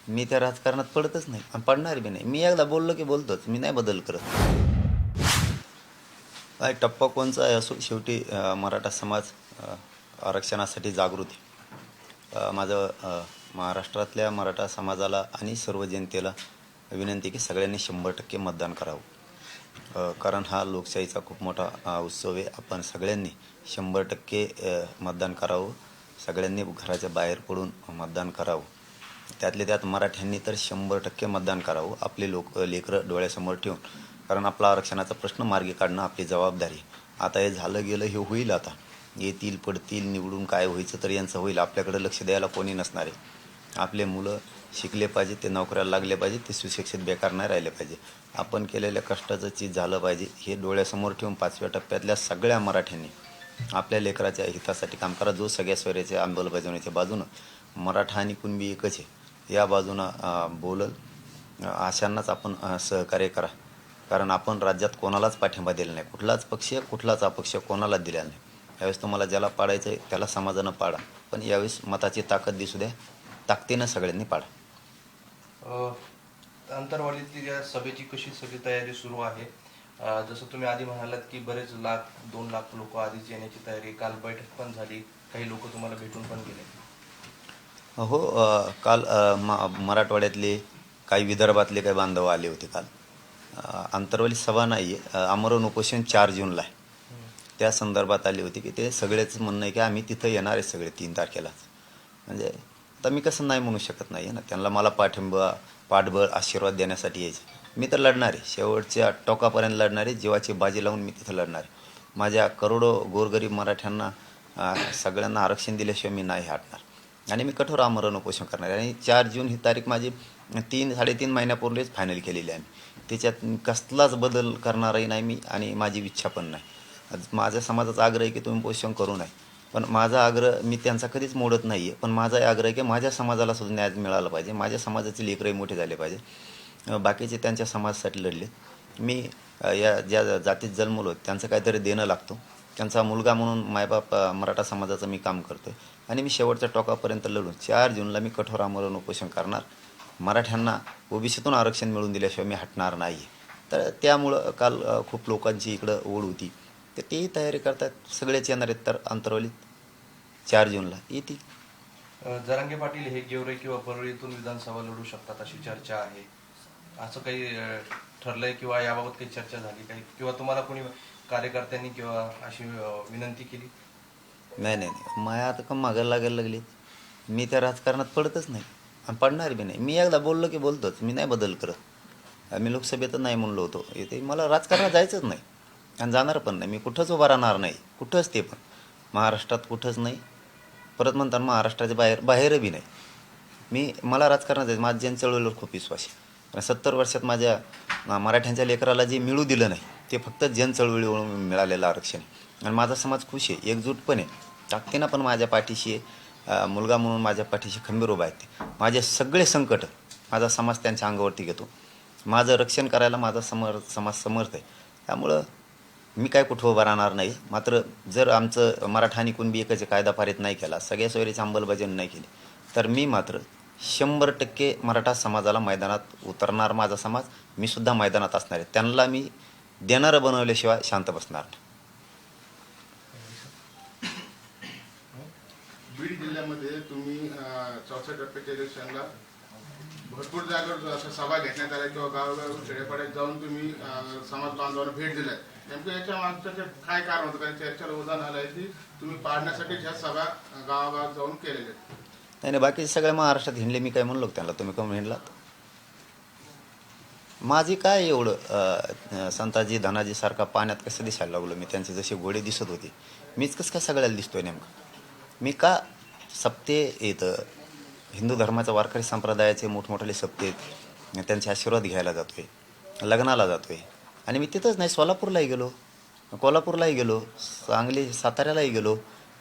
मी त्या राजकारणात पडतच नाही आणि पडणार बी नाही. मी एकदा बोललो की बोलतोच, मी नाही बदल करत. काय टप्पा कोणचा आहे असो, शेवटी मराठा समाज आरक्षणासाठी जागृत आहे. माझं महाराष्ट्रातल्या मराठा समाजाला आणि सर्व जनतेला विनंती की सगळ्यांनी 100% मतदान करावं. कारण हा लोकशाहीचा खूप मोठा उत्सव आहे. आपण सगळ्यांनी 100% मतदान करावं. सगळ्यांनी घराच्या बाहेर पडून मतदान करावं. त्यातले त्यात मराठ्यांनी तर 100% मतदान करावं. आपले लेकरं डोळ्यासमोर ठेवून, कारण आपला आरक्षणाचा प्रश्न मार्गी काढणं आपली जबाबदारी. आता हे झालं गेलं, हे होईल. आता येतील पडतील निवडून, काय व्हायचं तर यांचं होईल. आपल्याकडे लक्ष द्यायला कोणी नसणार आहे. आपले मुलं शिकले पाहिजे, ते नोकऱ्याला लागले पाहिजे, ते सुशिक्षित बेकार नाही राहिले पाहिजे. आपण केलेल्या कष्टाचं चीज झालं पाहिजे, हे डोळ्यासमोर ठेवून 5व्या टप्प्यातल्या सगळ्या मराठ्यांनी आपल्या लेकराच्या हितासाठी काम करा. जो सगळ्या स्वैराच्या अंमलबजावणीच्या बाजूनं मराठा आणि कुणबी एकच आहे या बाजूनं बोलल, अशांनाच आपण सहकार्य करा. कारण आपण राज्यात कोणालाच पाठिंबा दिला नाही. कुठलाच पक्ष, कुठलाच अपक्ष कोणालाच दिलेला नाही. यावेळेस तुम्हाला ज्याला पाडायचं आहे त्याला समाजानं पाडा, पण यावेळेस मताची ताकद दिसू द्या. ताकदीनं सगळ्यांनी पाडा. अंतरवालीतली या सभेची कशी सगळी तयारी सुरू आहे? जसं तुम्ही आधी म्हणालात की बरेच 2 लाख लोक आधीच येण्याची तयारी, काल बैठक पण झाली, काही लोक तुम्हाला भेटून पण गेले. हो, काल मराठवाड्यातले काही, विदर्भातले काही बांधव आले होते काल. आंतरवाली सभा नाही आहे, आमरण उपोषण 4 जूनला आहे. त्या संदर्भात आले होते की ते सगळेच म्हणणं आहे की आम्ही तिथं येणार आहे सगळे 3 तारखेलाच. म्हणजे आता मी कसं नाही म्हणू शकत नाही आहे ना, त्यांना मला पाठबळ आशीर्वाद देण्यासाठी यायचे. मी तर लढणार आहे, शेवटच्या टोकापर्यंत लढणार आहे. जीवाची बाजी लावून मी तिथं लढणार आहे. माझ्या करोडो गोरगरीब मराठ्यांना सगळ्यांना आरक्षण दिल्याशिवाय मी नाही हटणार आणि मी कठोर आमरण उपोषण करणार आहे. आणि 4 जून ही तारीख माझी 3-3.5 महिन्यापूर्वीच फायनल केलेली आहे. त्याच्यात कसलाच बदल करणारही नाही मी आणि माझी इच्छा पण नाही. माझ्या समाजाचा आग्रह आहे की तुम्ही उपोषण करू नये, पण माझा आग्रह मी त्यांचा कधीच मोडत नाही आहे. पण माझा आग्रह आहे की माझ्या समाजाला सुद्धा न्याय मिळाला पाहिजे. माझ्या समाजाचे लेकरही मोठे झाले पाहिजे. बाकीचे त्यांच्या समाजासाठी लढले. मी या ज्या जातीत जन्मलो त्यांचं काहीतरी देणं लागतो. त्यांचा मुलगा म्हणून मायबाप मराठा समाजाचं मी काम करतो आहे आणि मी शेवटच्या टोकापर्यंत लढून 4 जूनला मी कठोर आमरण उपोषण करणार. मराठ्यांना ओबीसीतून आरक्षण मिळवून दिल्याशिवाय मी हटणार नाही. तर त्यामुळं काल खूप लोकांची इकडं ओढ होती, तर तेही तयारी करतात. सगळेच येणार आहेत तर अंतरवलीत 4 जूनला येतील. जरांगे पाटील हे गेवराई किंवा परळीतून विधानसभा लढू शकतात अशी चर्चा आहे. असं काही ठरलंय किंवा याबाबत काही चर्चा झाली काही, किंवा तुम्हाला कोणी कार्यकर्त्यांनी किंवा अशी विनंती केली? नाही नाही नाही, माया आता का मागायला लागायला लागली. मी त्या राजकारणात पडतच नाही आणि पडणार बी नाही. मी एकदा बोललो की बोलतोच, मी नाही बदल करत. मी लोकसभेतच नाही म्हणलो होतो, इथे मला राजकारणात जायचंच नाही आणि जाणार पण नाही. मी कुठंच उभा राहणार नाही, कुठंच. ते पण महाराष्ट्रात कुठंच नाही. परत म्हणताना महाराष्ट्राच्या बाहेर बी नाही. मला राजकारणात जायचं. माझ्या जन चळवळीवर खूप विश्वास आहे. कारण 70 वर्षात माझ्या मराठ्यांच्या लेकराला जे मिळू दिलं नाही ते फक्त जन चळवळीवरून मिळालेलं आरक्षण आहे. आणि माझा समाज खुश आहे, एकजूट पण आहे, ताकदीनं पण माझ्या पाठीशी आहे. मुलगा म्हणून माझ्या पाठीशी खंबीर उभा आहे. ते माझे सगळे संकट माझा समाज त्यांच्या अंगावरती घेतो. माझं रक्षण करायला माझा समाज समर्थ आहे. त्यामुळं मी काय कुठं उभं राहणार नाही. मात्र जर आमचं मराठा आणि कुणबी एकाचे कायदा पारित नाही केला, सगळ्या सोयरीची अंमलबजावणी नाही केली, तर मी मात्र 100% मराठा समाजाला मैदानात उतरणार. माझा समाज, मी सुद्धा मैदानात असणार आहे. त्यांना मी देणारं बनवल्याशिवाय शांत बसणार नाही. बीड जिल्ह्यामध्ये तुम्ही 64 टप्प्याच्या इलेक्शनला भरपूर जागेवर असं सभा घेण्यात आल्या किंवा गावोगाव खेडेपाड्यात जाऊन तुम्ही समाज बांधवांना भेट दिलाय. नेमकं याच्या मागचं काय कारण होतं? कारण चर्चेला उदाहरण आलं आहे की तुम्ही पाडण्यासाठी ह्या सभा गावागावात जाऊन केलेल्या आहेत. नाही नाही, बाकी सगळ्या महाराष्ट्रात हिंडले. मी काय म्हणलो त्यांना, तुम्ही कमी हिंडलात? माझी काय एवढं संताजी धनाजी सारखा पाण्यात कसं दिसायला लागलो मी? त्यांचे जसे घोडे दिसत होते, मीच कसं काय सगळ्याला दिसतोय नेमकं? मी का सप्ते येतं, हिंदू धर्माच्या वारकरी संप्रदायाचे मोठमोठाले सप्ते आहेत, त्यांचे आशीर्वाद घ्यायला जातो आहे, लग्नाला जातो आहे. आणि मी तिथंच नाही, सोलापूरलाही गेलो, कोल्हापूरलाही गेलो, सांगली साताऱ्यालाही गेलो,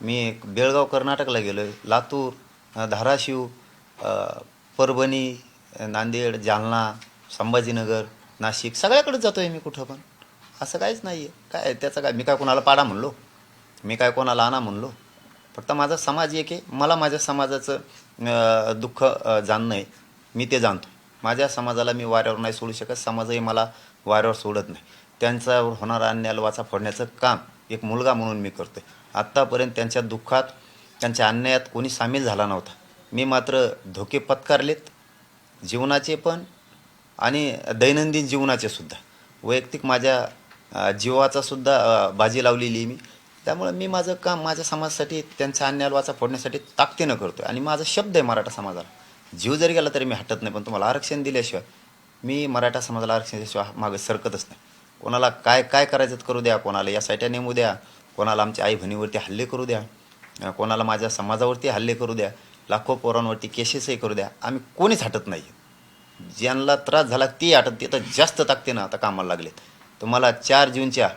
मी बेळगाव कर्नाटकला गेलो आहे, लातूर, धाराशिव, परभणी, नांदेड, जालना, संभाजीनगर, नाशिक, सगळ्याकडे जातो आहे मी. कुठं पण असं काहीच नाही आहे. काय त्याचं काय? मी काय कोणाला पाडा म्हणलो? मी काय कोणाला आणा म्हणलो? फक्त माझा समाज एक आहे. मला माझ्या समाजाचं दुःख जाणणं आहे. मी ते जाणतो. माझ्या समाजाला मी वाऱ्यावर नाही सोडू शकत, समाजही मला वाऱ्यावर सोडत नाही. त्यांच्यावर होणारा अन्यायाला वाचा फोडण्याचं काम एक मुलगा म्हणून मी करतो. आत्तापर्यंत त्यांच्या दुःखात, त्यांच्या अन्यायात कोणी सामील झाला नव्हता. मी मात्र धोके पत्कारलेत, जीवनाचे पण आणि दैनंदिन जीवनाचे सुद्धा. वैयक्तिक माझ्या जीवाचा सुद्धा बाजी लावलेली मी. त्यामुळे मी माझं काम माझ्या समाजासाठी, त्यांच्या अन्यायाला वाचा फोडण्यासाठी ताकदीनं करतो. आणि माझा शब्द आहे मराठा समाजाला, जीव जरी गेला तरी मी हटत नाही. पण तुम्हाला आरक्षण दिल्याशिवाय मी मराठा समाजाला आरक्षण दिल्याशिवाय मागं सरकतच नाही. कोणाला काय काय करायचं करू द्या, कोणाला या साईट्या नेमू द्या, कोणाला आमच्या आई बहिणीवरती हल्ले करू द्या, कोणाला माझ्या समाजावरती हल्ले करू द्या, लाखो पोरांवरती केसेसही करू द्या, आम्ही कोणीच हटत नाही. ज्यांना त्रास झाला ते हटत, ते तर जास्त ताकदीनं आता कामाला लागले. तुम्हाला 4 जूनच्या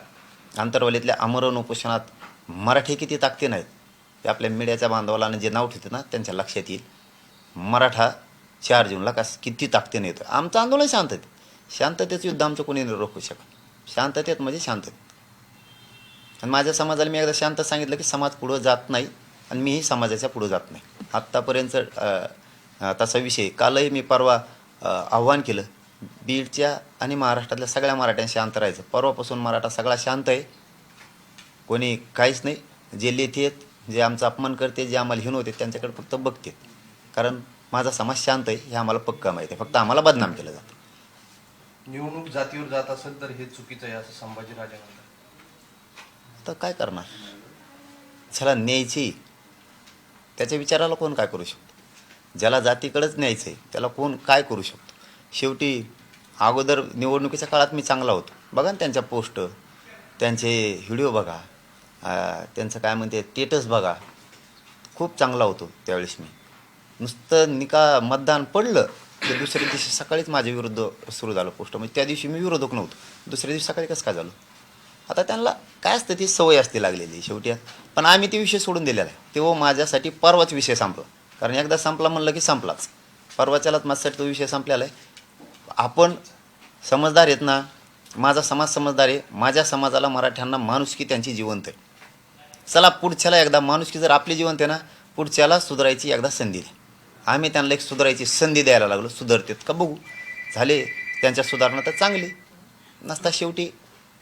आंतरवालीतल्या आमरण उपोषणात मराठी किती ताकदीनं आहेत ते आपल्या मीडियाच्या बांधवाला जे नाव ठेवते ना त्यांच्या लक्षात येईल. मराठा 4 जूनला किती ताकदीनं येतं. आमचं आंदोलन शांततेत, शांततेचं युद्ध आमचं कोणी नाही रोखू शकत. शांततेत म्हणजे शांततेत. आणि माझ्या समाजाला मी एकदा शांत सांगितलं की समाज पुढं जात नाही आणि मीही समाजाच्या पुढं जात नाही. आत्तापर्यंत तसा विषय कालही मी परवा आव्हान केलं, बीडच्या आणि महाराष्ट्रातल्या सगळ्या मराठ्यांशी शांत राहायचं. परवापासून मराठा सगळा शांत आहे, कोणी काहीच नाही. जे लेथेत, जे आमचा अपमान करते, जे आम्हाला हिणवते त्यांच्याकडे फक्त बघते. कारण माझा समाज शांत आहे हे आम्हाला पक्का माहिती आहे. फक्त आम्हाला बदनाम केलं जातं. निवडणूक जातीवर जात असेल तर हे चुकीचं आहे असं संभाजीराजे म्हणतात. तर काय करणार, ज्याला न्यायची त्याच्या विचाराला कोण काय करू शकतो. ज्याला जातीकडेच न्यायचं आहे त्याला कोण काय करू शकतो. शेवटी अगोदर निवडणुकीच्या काळात मी चांगला होतो. बघा ना त्यांच्या पोस्ट, त्यांचे व्हिडिओ बघा, त्यांचं काय म्हणते स्टेटस बघा, खूप चांगला होतो त्यावेळेस मी. नुसतं मतदान पडलं की दुसऱ्या दिवशी सकाळीच माझ्या विरुद्ध सुरू झालं पोस्ट. म्हणजे त्या दिवशी मी विरोधक नव्हतो, दुसऱ्या दिवशी सकाळी कसं काय झालं. आता त्यांना काय असतं ती सवय असते लागलेली शेवटी. पण आम्ही ते विषय सोडून दिलेला आहे. तेव्हा माझ्यासाठी परवाच विषय संपला. कारण एकदा संपला म्हणलं की संपलाच. परवाच्यालाच माझ्यासाठी तो विषय संपलेला आहे. आपण समजदार आहेत ना, माझा समाज समजदार आहे. माझ्या समाजाला, मराठ्यांना माणुसकी त्यांची जिवंत आहे. चला पुढच्याला एकदा माणुसकी जर आपली जिवंत आहे ना, पुढच्याला सुधारायची एकदा संधी द्या. आम्ही त्यांना एक सुधारायची संधी द्यायला लागलो. सुधारतेत का बघू, झाले त्यांच्या सुधारणा तर चांगली, नसता शेवटी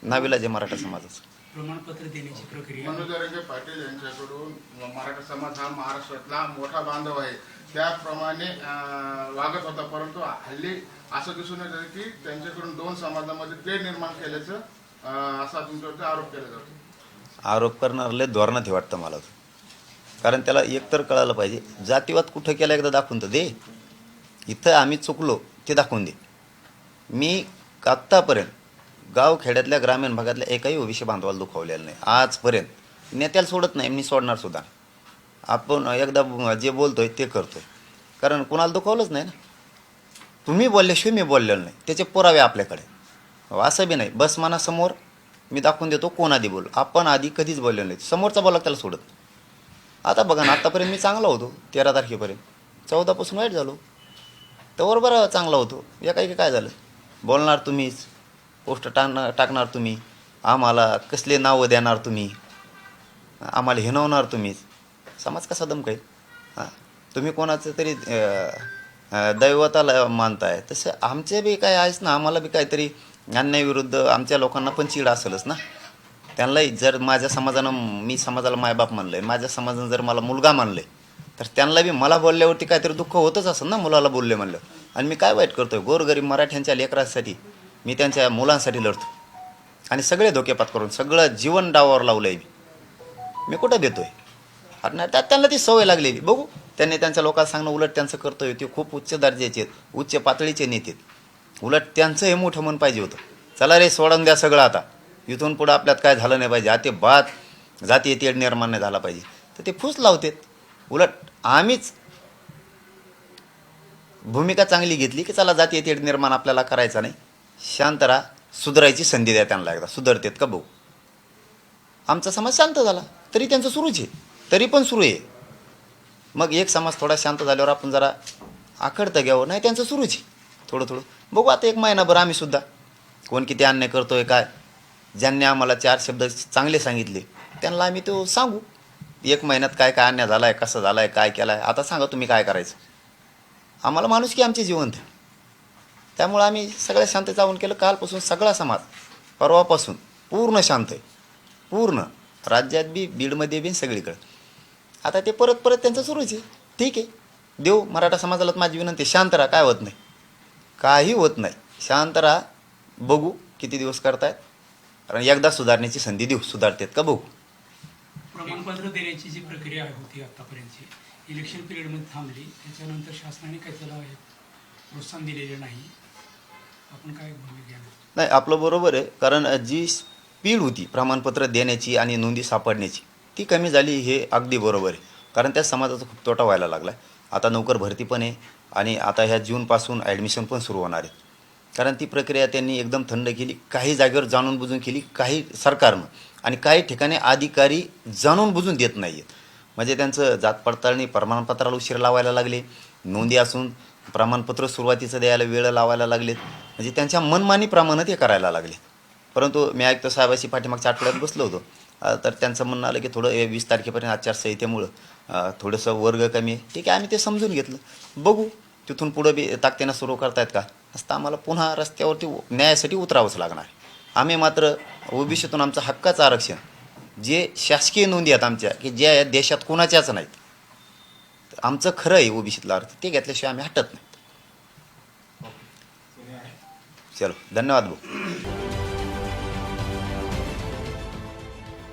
नाविलाज आहे मराठा समाजाचं. प्रमाणपत्र देण्याची प्रक्रिया मनोज जरांगे पाटील यांच्याकडून मराठा समाज हा महाराष्ट्रातला मोठा बांधव आहे त्याप्रमाणे वागत होता. परंतु हल्ली असं दिसून येतं की त्यांच्याकडून 2 समाजामध्ये तेढ निर्माण केल्याचं असा तुमच्यावरती आरोप केला जातो. आरोप करणारले धोरणात हे वाटतं मला. कारण त्याला एकतर कळायला पाहिजे, जातीवाद कुठं केला एकदा दाखवून तर दे. इथं आम्ही चुकलो ते दाखवून दे. मी आत्तापर्यंत गावखेड्यातल्या ग्रामीण भागातल्या एकाही ओबीसी बांधवाला दुखावलेलं नाही आजपर्यंत. नेत्याला सोडत नाही, मी सोडणार सुद्धा. आपण एकदा जे बोलतोय ते करतोय, कारण कुणाला दुखावलंच नाही ना. तुम्ही बोलल्याशिवाय मी बोललेलो नाही, त्याचे पुरावे आपल्याकडे. असं बी नाही बस मनासमोर मी दाखवून देतो कोण आधी बोल. आपण आधी कधीच बोललेलो नाही, समोरचा बोला त्याला सोडत. आता बघा ना, आत्तापर्यंत मी चांगला होतो 13 तारखेपर्यंत. 14 पासून वाईट झालो. तर बरं चांगला होतो. या काही काय झालं, बोलणार तुम्हीच, पोस्ट टाकणार तुम्ही, आम्हाला कसले नावं देणार तुम्ही, आम्हाला हिणवणार तुम्हीच. समाज कसा दमकाईल. हां, तुम्ही कोणाचं तरी दैवताला मानताय, तसं आमचे बी काय आहेच ना. आम्हाला बी काहीतरी अन्यायाविरुद्ध आमच्या लोकांना पण चीड असेलच ना. त्यांनाही जर माझ्या समाजानं, मी समाजाला मायबाप मानलं आहे, माझ्या समाजानं जर मला मुलगा मानलं आहे, तर त्यांना बी मला बोलल्यावरती काहीतरी दुःख होतच असेल ना मुलाला बोलले म्हणलं. आणि मी काय वाईट करतो आहे, गोरगरीब मराठ्यांच्या लेकरांसाठी मी त्यांच्या मुलांसाठी लढतो. आणि सगळे धोके पत्करून सगळं जीवन डावावर लावलं आहे मी कुठं देतो आहे. आणि त्यात त्यांना ती सवय लागलेली. बघू, त्यांनी त्यांच्या लोकांना सांगणं उलट त्यांचं कर्तव्य. ते खूप उच्च दर्जाचे आहेत, उच्च पातळीचे नेते. उलट त्यांचं हे मोठं मन पाहिजे होतं. चला रे सोडून द्या सगळं, आता इथून पुढं आपल्यात काय झालं नाही पाहिजे, आता बात जाती तेढ निर्माण नाही झाला पाहिजे. तर ते फूस लावतात. उलट आम्हीच भूमिका चांगली घेतली की चला जाती तेढ निर्माण आपल्याला करायचा नाही, शांत राहा, सुधारायची संधी द्या त्यांना एकदा. सुधारतेत का बघू. आमचा समाज शांत झाला तरी त्यांचं सुरूच आहे, तरी पण सुरू आहे. मग एक समाज थोडा शांत झाल्यावर आपण जरा आखडतं घ्यावं, नाही त्यांचं सुरूच आहे थोडं थोडं. बघू आता 1 महिनाभर आम्ही सुद्धा कोण किती अन्याय करतोय काय. ज्यांनी आम्हाला 4 शब्द चांगले सांगितले त्यांना आम्ही तो सांगू. 1 महिन्यात काय काय अन्याय झाला आहे, कसं झाला आहे, काय केला आहे, आता सांगा तुम्ही काय करायचं. आम्हाला माणुसकी आमची जिवंत आहे. त्यामुळं आम्ही सगळ्या शांत जाऊन केलं. कालपासून सगळा समाज परवापासून पूर्ण शांत आहे. पूर्ण राज्यात बी, बीडमध्ये बी, सगळीकडे. आता ते परत परत त्यांचं सुरूच आहे. ठीक आहे, देऊ मराठा समाजाला माझी विनंती आहे, शांत राहा, काय होत नाही, काही होत नाही, शांत राहा. बघू किती दिवस करतायत, कारण एकदा सुधारण्याची संधी देऊ, सुधारतात का बघू. प्रमाणपत्र देण्याची जी प्रक्रिया होती आतापर्यंतची, इलेक्शन पिरियडमध्ये थांबली, त्याच्यानंतर शासनाने काही त्याला प्रोत्साहन दिलेलं नाही. आपण काय भूमिका घ्याल? नाही, आपलं बरोबर आहे, कारण जी स्पीड होती प्रमाणपत्र देण्याची आणि नोंदी सापडण्याची ती कमी झाली, हे अगदी बरोबर आहे. कारण त्या समाजाचा खूप तोटा व्हायला लागला आहे. आता नोकर भरती पण आहे आणि आता ह्या जूनपासून ॲडमिशन पण सुरू होणार आहे. कारण ती प्रक्रिया त्यांनी एकदम थंड केली, काही जागेवर जाणून बुजून केली, काही सरकारनं, आणि काही ठिकाणी अधिकारी जाणून बुजून देत नाही आहेत. म्हणजे त्यांचं जात पडताळणी प्रमाणपत्राला उशीर लावायला लागले, नोंदी असून प्रमाणपत्र सुरुवातीचं द्यायला वेळ लावायला लागलेत. म्हणजे त्यांच्या मनमानीप्रमाणे ते करायला लागले. परंतु मी आयुक्त साहेबाशी पाठीमागच्या आठवड्यात बसलो होतो, तर त्यांचं म्हणणं आलं की थोडं 20 तारखेपर्यंत आचारसंहितेमुळं थोडंसं वर्ग कमी आहे. ठीक आहे, आम्ही ते समजून घेतलं. बघू तिथून पुढं बी ताकदीनं सुरू करतायत का, असतं आम्हाला पुन्हा रस्त्यावरती न्यायासाठी उतरावंच लागणार आहे. आम्ही मात्र ओबीसीतून आमचं हक्काचं आरक्षण, जे शासकीय नोंदी आहेत आमच्या, की ज्या या देशात कोणाच्याच नाहीत, आमचं खरं आहे ओबीसीतला अर्थ, ते घेतल्याशिवाय आम्ही हटत नाही. चलो, धन्यवाद भाऊ.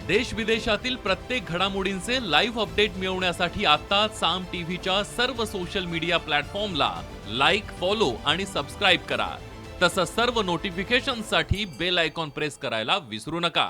देश विदेशातील प्रत्येक घडामोडींचे लाईव्ह अपडेट मिळवण्यासाठी आता साम टीव्हीच्या सर्व सोशल मीडिया प्लॅटफॉर्मला लाईक, फॉलो आणि सबस्क्राईब करा. तसंच सर्व नोटिफिकेशनसाठी बेल आयकॉन प्रेस करायला विसरू नका.